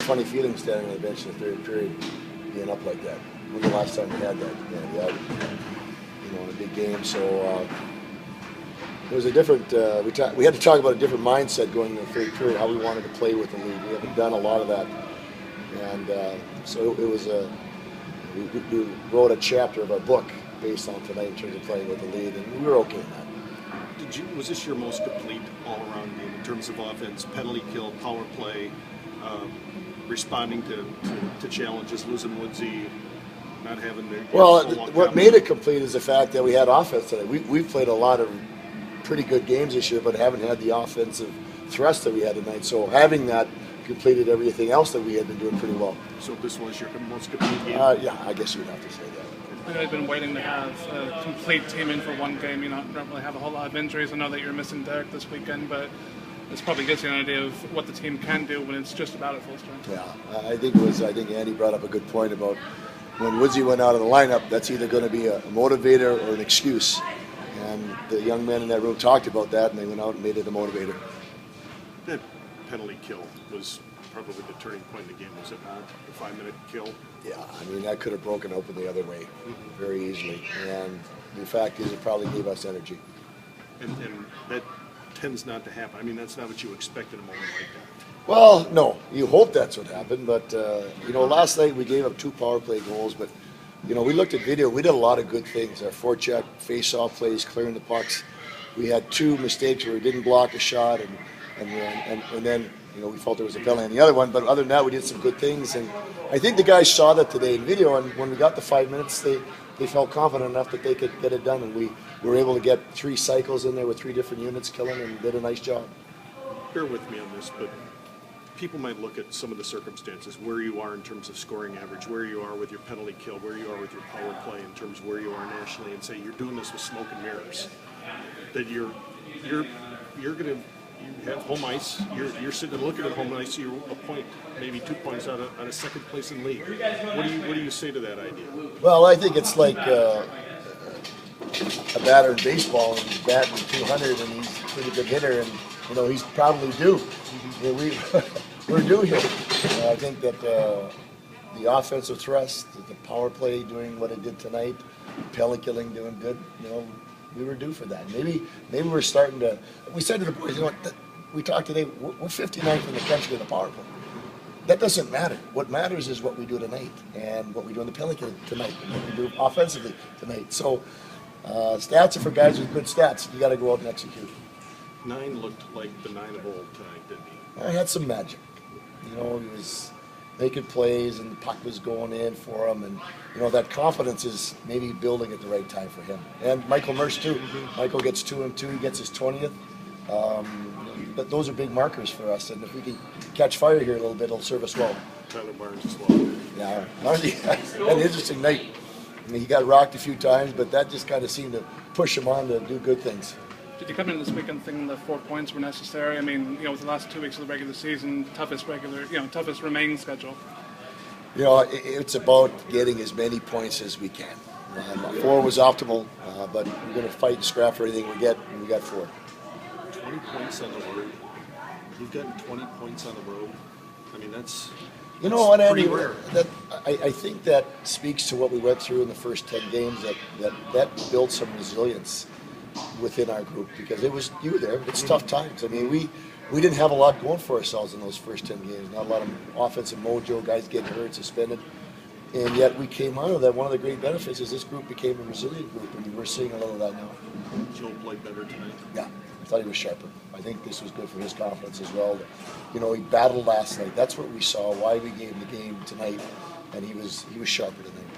Funny feeling standing on the bench in the third period, being up like that. When was the last time we had that? In a big game. So it was a different. We had to talk about a different mindset going into the third period, how we wanted to play with the lead. We haven't done a lot of that, and so it was a. We wrote a chapter of our book based on tonight in terms of playing with the lead, and we were okay in that. Was this your most complete all-around game in terms of offense, penalty kill, power play, responding to challenges, losing Woodsy, not having the what made it complete is the fact that we had offense today. We've played a lot of pretty good games this year, but haven't had the offensive thrust that we had tonight. So having that completed everything else that we had been doing pretty well. So this was your most complete game? Yeah, I guess you would have to say that. I know you've been waiting to have a complete team in for one game. You don't really have a whole lot of injuries. I know that you're missing Derek this weekend, but this probably gives you an idea of what the team can do when it's just about at full strength. Yeah, I think Andy brought up a good point about when Woodsy went out of the lineup, that's either going to be a motivator or an excuse. And the young men in that room talked about that, and they went out and made it a motivator. That penalty kill was probably the turning point in the game, was it not? The 5-minute kill? Yeah, I mean, that could have broken open the other way very easily. And the fact is, it probably gave us energy. And that tends not to happen. I mean, that's not what you expect in a moment like that. Well, no. You hope that's what happened. But, last night we gave up 2 power play goals. But, we looked at video. We did a lot of good things. Our forecheck, face-off plays, clearing the pucks. We had 2 mistakes where we didn't block a shot. And then, we felt there was a penalty on the other one. But other than that, we did some good things. And I think the guys saw that today in video. And when we got the 5 minutes, they felt confident enough that they could get it done. And we were able to get 3 cycles in there with 3 different units killing and did a nice job. Bear with me on this, but people might look at some of the circumstances, where you are in terms of scoring average, where you are with your penalty kill, where you are with your power play in terms of where you are nationally, and say you're doing this with smoke and mirrors. That you're going to have home ice. You're sitting and looking at home ice. You're a point, maybe 2 points out of second place in league. What do you say to that idea? Well, I think it's like a batter in baseball, and he's batting 200, and he's a pretty good hitter, and he's probably due. We're due here. I think that the offensive thrust, the power play doing what it did tonight, penalty killing doing good. We were due for that. Maybe we're starting to. We said to the boys, we talked today. We're 59th in the country in the power play. That doesn't matter. What matters is what we do tonight and what we do in the penalty killing tonight and what we do offensively tonight. So stats are for guys with good stats. You got to go out and execute. 9 looked like the 9 of old tonight, didn't he? I had some magic. He was making plays and the puck was going in for him, and that confidence is maybe building at the right time for him. And Michael Merce too. Michael gets 2 and 2. He gets his 20th. But those are big markers for us, and if we can catch fire here a little bit, it'll serve us well. Tyler Barnes as well. Yeah, had an interesting night. I mean, he got rocked a few times, but that just kind of seemed to push him on to do good things. Did you come in this weekend thinking the 4 points were necessary? I mean, with the last 2 weeks of the regular season, toughest remaining schedule. It's about getting as many points as we can. 4 was optimal, but we're going to fight and scrap for anything we get, and we got 4. 20 points on the road. You've gotten 20 points on the road. I mean, that's pretty rare. I think that speaks to what we went through in the first 10 games. That built some resilience within our group, because you were there. It's tough times. I mean, we didn't have a lot going for ourselves in those first 10 games. Not a lot of offensive mojo, guys getting hurt, suspended, and yet we came out of that. One of the great benefits is this group became a resilient group, and we're seeing a little of that now. Joe played better tonight. Yeah, I thought he was sharper. I think this was good for his confidence as well. He battled last night. That's what we saw. Why we gave him the game tonight, and he was sharper tonight.